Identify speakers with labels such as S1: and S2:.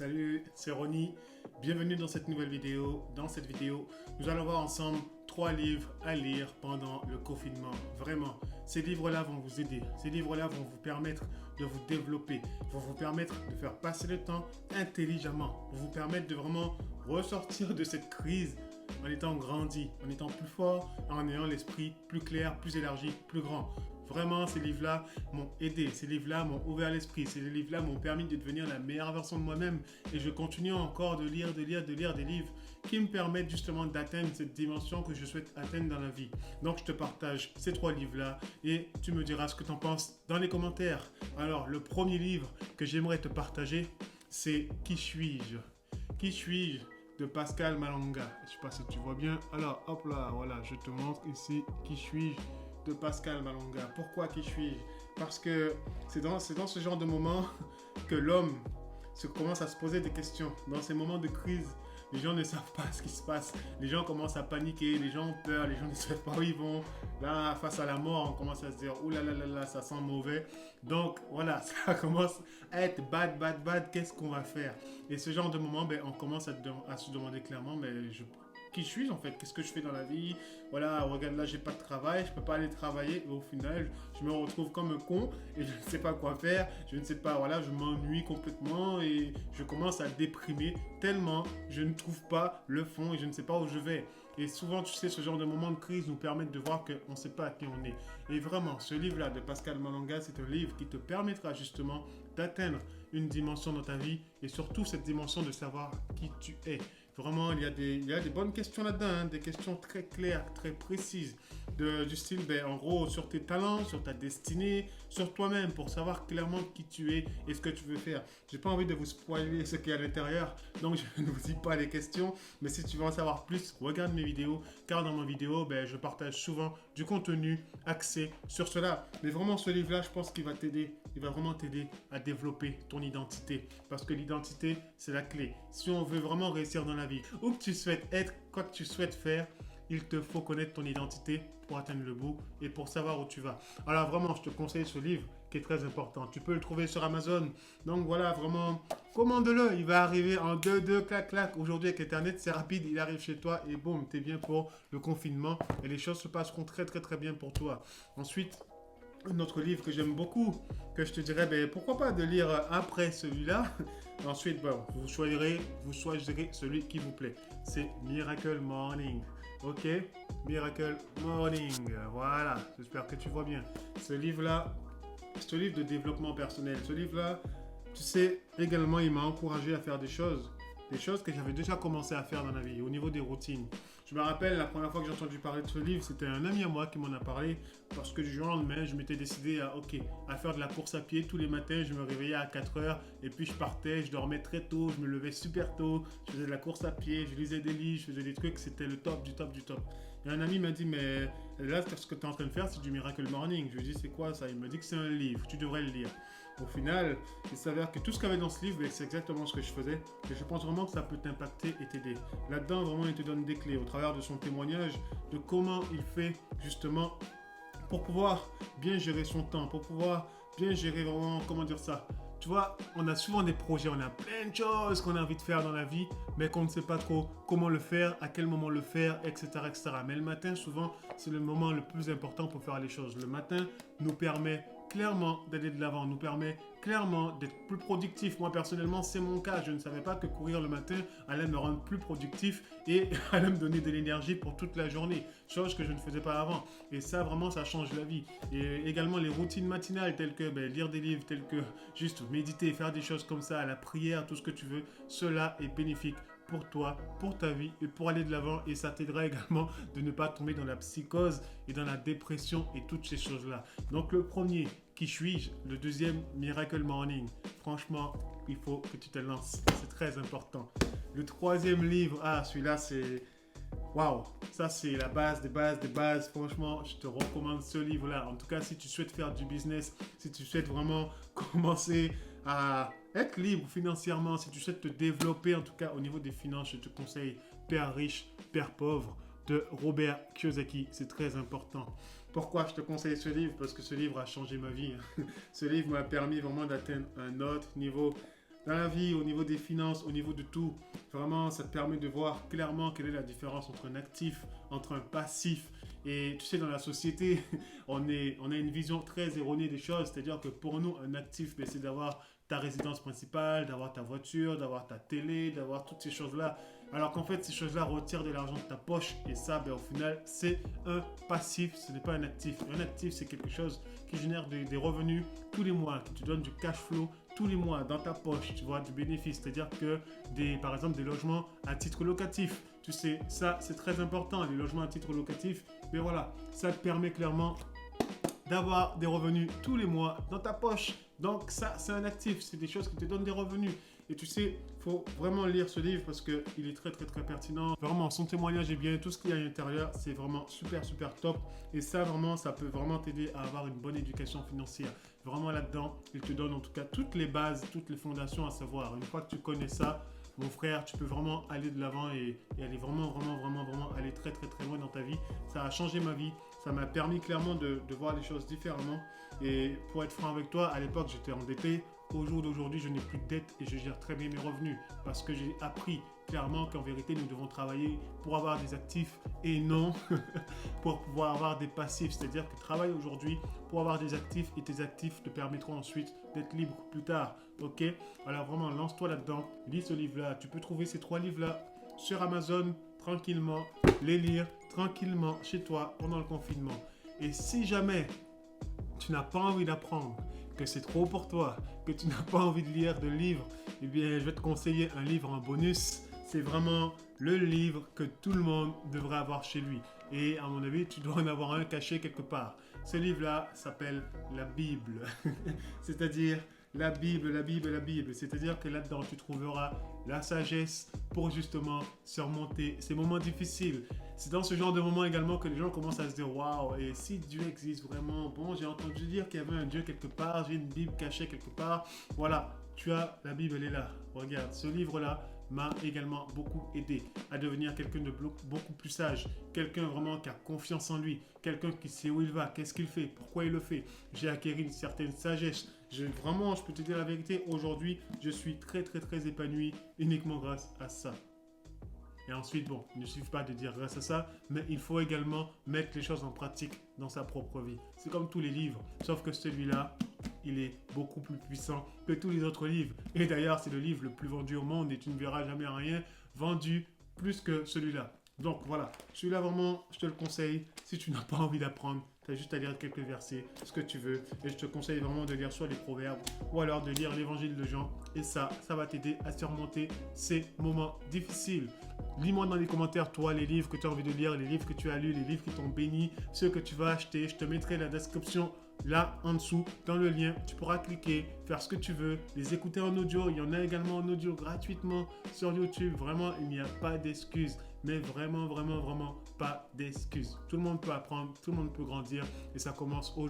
S1: Salut, c'est Ronnie. Bienvenue dans cette nouvelle vidéo. Dans cette vidéo, nous allons voir ensemble 3 livres à lire pendant le confinement. Vraiment, ces livres-là vont vous aider. Ces livres-là vont vous permettre de vous développer, vont vous permettre de faire passer le temps intelligemment, vont vous permettre de vraiment ressortir de cette crise en étant grandi, en étant plus fort, en ayant l'esprit plus clair, plus élargi, plus grand. Vraiment, ces livres-là m'ont aidé, ces livres-là m'ont ouvert l'esprit, ces livres-là m'ont permis de devenir la meilleure version de moi-même et je continue encore de lire des livres qui me permettent justement d'atteindre cette dimension que je souhaite atteindre dans la vie. Donc, je te partage ces 3 livres-là et tu me diras ce que tu en penses dans les commentaires. Alors, le premier livre que j'aimerais te partager, c'est Qui suis-je? Qui suis-je de Pascal Malanga. Je ne sais pas si tu vois bien. Alors, hop là, voilà, je te montre ici Qui suis-je de Pascal Malanga. Pourquoi qui suis-je? Parce que c'est dans ce genre de moment que l'homme commence à se poser des questions. Dans ces moments de crise, les gens ne savent pas ce qui se passe. Les gens commencent à paniquer, les gens ont peur, les gens ne savent pas où ils vont. Là, face à la mort, on commence à se dire, ouh là là là là, ça sent mauvais. Donc voilà, ça commence à être bad, qu'est-ce qu'on va faire? Et ce genre de moment, ben, on commence à se demander clairement, mais qui suis-je en fait? Qu'est-ce que je fais dans la vie? Voilà, regarde là, j'ai pas de travail, je peux pas aller travailler. Et au final, je me retrouve comme un con et je ne sais pas quoi faire. Je ne sais pas, voilà, je m'ennuie complètement et je commence à déprimer tellement je ne trouve pas le fond et je ne sais pas où je vais. Et souvent, tu sais, ce genre de moments de crise nous permettent de voir qu'on ne sait pas à qui on est. Et vraiment, ce livre-là de Pascal Malanga, c'est un livre qui te permettra justement d'atteindre une dimension dans ta vie et surtout cette dimension de savoir qui tu es. Vraiment, il y a des bonnes questions là-dedans, hein, des questions très claires, très précises, du style, ben, en gros, sur tes talents, sur ta destinée, sur toi-même, pour savoir clairement qui tu es et ce que tu veux faire. J'ai pas envie de vous spoiler ce qu'il y a à l'intérieur, donc je ne vous dis pas les questions, mais si tu veux en savoir plus, regarde mes vidéos, car dans mes vidéos, ben, je partage souvent du contenu axé sur cela. Mais vraiment, ce livre-là, je pense qu'il va t'aider, il va vraiment t'aider à développer ton identité, parce que l'identité, c'est la clé. Si on veut vraiment réussir dans la vie, où que tu souhaites être, quoi que tu souhaites faire, il te faut connaître ton identité pour atteindre le bout et pour savoir où tu vas. Alors vraiment, je te conseille ce livre qui est très important. Tu peux le trouver sur Amazon. Donc voilà, vraiment, commande-le. Il va arriver en 2, clac, clac. Aujourd'hui, avec Internet, c'est rapide. Il arrive chez toi et boum, t'es bien pour le confinement. Et les choses se passeront très, très, très bien pour toi. Ensuite, un autre livre que j'aime beaucoup, que je te dirais, ben, pourquoi pas de lire après celui-là. Ensuite, bon, vous choisirez celui qui vous plaît. C'est Miracle Morning. Ok? Miracle Morning. Voilà, j'espère que tu vois bien. Ce livre-là, c'est un livre de développement personnel. Ce livre-là, tu sais, également, il m'a encouragé à faire des choses que j'avais déjà commencé à faire dans la vie, au niveau des routines. Je me rappelle, la première fois que j'ai entendu parler de ce livre, c'était un ami à moi qui m'en a parlé, parce que du jour au lendemain, je m'étais décidé à faire de la course à pied tous les matins. Je me réveillais à 4 heures, et puis je partais, je dormais très tôt, je me levais super tôt, je faisais de la course à pied, je lisais des livres, je faisais des trucs, c'était le top du top du top. Et un ami m'a dit, mais là, ce que tu es en train de faire, c'est du Miracle Morning. Je lui ai dit, c'est quoi ça? Il m'a dit que c'est un livre, tu devrais le lire. Au final, il s'avère que tout ce qu'il y avait dans ce livre, c'est exactement ce que je faisais. Et je pense vraiment que ça peut t'impacter et t'aider. Là-dedans, vraiment, il te donne des clés au travers de son témoignage de comment il fait justement pour pouvoir bien gérer son temps, pour pouvoir bien gérer vraiment, comment dire ça. Tu vois, on a souvent des projets, on a plein de choses qu'on a envie de faire dans la vie, mais qu'on ne sait pas trop comment le faire, à quel moment le faire, etc., etc. Mais le matin, souvent, c'est le moment le plus important pour faire les choses. Le matin nous permet clairement d'aller de l'avant, nous permet clairement d'être plus productif. Moi, personnellement, c'est mon cas. Je ne savais pas que courir le matin allait me rendre plus productif et allait me donner de l'énergie pour toute la journée, chose que je ne faisais pas avant. Et ça, vraiment, ça change la vie. Et également, les routines matinales, telles que lire des livres, telles que juste méditer, faire des choses comme ça, la prière, tout ce que tu veux, cela est bénéfique pour toi, pour ta vie et pour aller de l'avant. Et ça t'aidera également de ne pas tomber dans la psychose et dans la dépression et toutes ces choses-là. Donc le premier, qui suis-je? Le deuxième, Miracle Morning. Franchement, il faut que tu te lances. C'est très important. Le troisième livre, celui-là, c'est... Waouh, ça c'est la base des bases des bases. Franchement, je te recommande ce livre-là. En tout cas, si tu souhaites faire du business, si tu souhaites vraiment commencer à être libre financièrement, si tu souhaites te développer, en tout cas au niveau des finances, je te conseille Père riche, Père pauvre de Robert Kiyosaki. C'est très important. Pourquoi je te conseille ce livre? Parce que ce livre a changé ma vie. Ce livre m'a permis vraiment d'atteindre un autre niveau dans la vie, au niveau des finances, au niveau de tout. Vraiment, ça te permet de voir clairement quelle est la différence entre un actif, entre un passif. Et tu sais, dans la société, on a une vision très erronée des choses. C'est-à-dire que pour nous, un actif, ben, c'est d'avoir ta résidence principale, d'avoir ta voiture, d'avoir ta télé, d'avoir toutes ces choses-là. Alors qu'en fait, ces choses-là retirent de l'argent de ta poche. Et ça, ben, au final, c'est un passif, ce n'est pas un actif. Un actif, c'est quelque chose qui génère des revenus tous les mois, qui te donne du cash flow tous les mois dans ta poche, tu vois, du bénéfice. C'est-à-dire que, par exemple, des logements à titre locatif. Tu sais, ça, c'est très important, les logements à titre locatif. Mais voilà, ça te permet clairement d'avoir des revenus tous les mois dans ta poche. Donc ça, c'est un actif, c'est des choses qui te donnent des revenus. Et tu sais, il faut vraiment lire ce livre parce qu'il est très, très, très pertinent. Vraiment, son témoignage est bien, tout ce qu'il y a à l'intérieur, c'est vraiment super, super top. Et ça, vraiment, ça peut vraiment t'aider à avoir une bonne éducation financière. Vraiment là-dedans, il te donne en tout cas toutes les bases, toutes les fondations à savoir. Une fois que tu connais ça, mon frère, tu peux vraiment aller de l'avant et aller vraiment aller très, très, très loin dans ta vie. Ça a changé ma vie. Ça m'a permis clairement de voir les choses différemment. Et pour être franc avec toi, à l'époque, j'étais endetté. Au jour d'aujourd'hui, je n'ai plus de dette et je gère très bien mes revenus parce que j'ai appris clairement qu'en vérité, nous devons travailler pour avoir des actifs et non pour pouvoir avoir des passifs. C'est-à-dire que travaille aujourd'hui pour avoir des actifs et tes actifs te permettront ensuite d'être libre plus tard. Ok? Alors vraiment, lance-toi là-dedans. Lis ce livre-là. Tu peux trouver ces 3 livres-là sur Amazon tranquillement, les lire tranquillement chez toi pendant le confinement. Et si jamais tu n'as pas envie d'apprendre, que c'est trop pour toi, que tu n'as pas envie de lire de livres, eh bien, je vais te conseiller un livre en bonus. C'est vraiment le livre que tout le monde devrait avoir chez lui. Et à mon avis, tu dois en avoir un caché quelque part. Ce livre-là s'appelle la Bible. C'est-à-dire la Bible. C'est-à-dire que là-dedans, tu trouveras la sagesse pour justement surmonter ces moments difficiles. C'est dans ce genre de moments également que les gens commencent à se dire waouh, et si Dieu existe vraiment, bon, j'ai entendu dire qu'il y avait un Dieu quelque part, j'ai une Bible cachée quelque part. Voilà, tu as la Bible, elle est là. Regarde, ce livre-là m'a également beaucoup aidé à devenir quelqu'un de beaucoup plus sage, quelqu'un vraiment qui a confiance en lui, quelqu'un qui sait où il va, qu'est-ce qu'il fait, pourquoi il le fait. J'ai acquis une certaine sagesse. Vraiment, je peux te dire la vérité, aujourd'hui, je suis très, très, très épanoui uniquement grâce à ça. Et ensuite, bon, il ne suffit pas de dire grâce à ça, mais il faut également mettre les choses en pratique dans sa propre vie. C'est comme tous les livres, sauf que celui-là, il est beaucoup plus puissant que tous les autres livres. Et d'ailleurs, c'est le livre le plus vendu au monde et tu ne verras jamais rien vendu plus que celui-là. Donc voilà, celui-là vraiment, je te le conseille. Si tu n'as pas envie d'apprendre, tu as juste à lire quelques versets, ce que tu veux. Et je te conseille vraiment de lire soit les proverbes ou alors de lire l'évangile de Jean. Et ça va t'aider à surmonter ces moments difficiles. Lis-moi dans les commentaires, toi, les livres que tu as envie de lire, les livres que tu as lus, les livres qui t'ont béni, ceux que tu vas acheter. Je te mettrai la description là en dessous dans le lien. Tu pourras cliquer, faire ce que tu veux, les écouter en audio. Il y en a également en audio gratuitement sur YouTube. Vraiment, il n'y a pas d'excuses. Mais vraiment pas d'excuses. Tout le monde peut apprendre, tout le monde peut grandir et ça commence aujourd'hui.